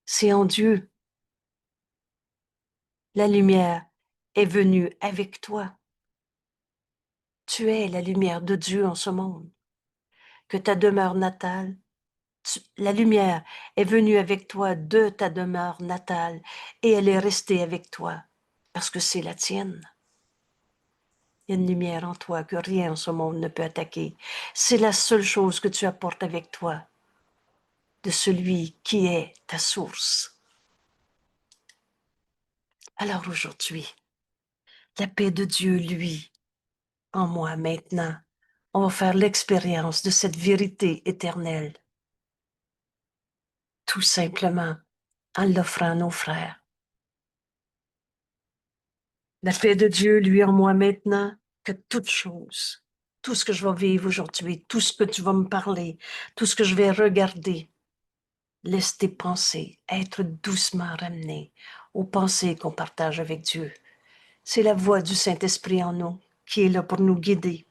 C'est en Dieu. La lumière est venue avec toi. Tu es la lumière de Dieu en ce monde. Que ta demeure natale, la lumière est venue avec toi de ta demeure natale et elle est restée avec toi parce que c'est la tienne. Il y a une lumière en toi que rien en ce monde ne peut attaquer. C'est la seule chose que tu apportes avec toi de celui qui est ta source. Alors aujourd'hui, la paix de Dieu, lui, en moi maintenant, on va faire l'expérience de cette vérité éternelle, tout simplement en l'offrant à nos frères. La paix de Dieu, lui, en moi maintenant, que toute chose, tout ce que je vais vivre aujourd'hui, tout ce que tu vas me parler, tout ce que je vais regarder, laisse tes pensées être doucement ramenées aux pensées qu'on partage avec Dieu. C'est la voix du Saint-Esprit en nous qui est là pour nous guider.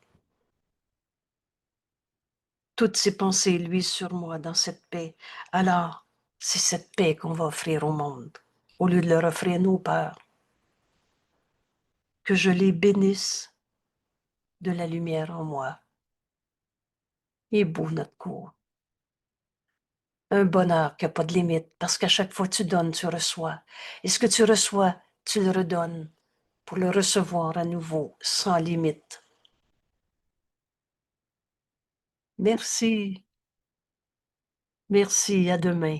Toutes ces pensées, lui, sur moi, dans cette paix. Alors, c'est cette paix qu'on va offrir au monde, au lieu de leur offrir nos peurs. que je les bénisse de la lumière en moi. Il est beau notre cours. Un bonheur qui n'a pas de limite, parce qu'à chaque fois que tu donnes, tu reçois. Et ce que tu reçois, tu le redonnes pour le recevoir à nouveau, sans limite. Merci. Merci, à demain.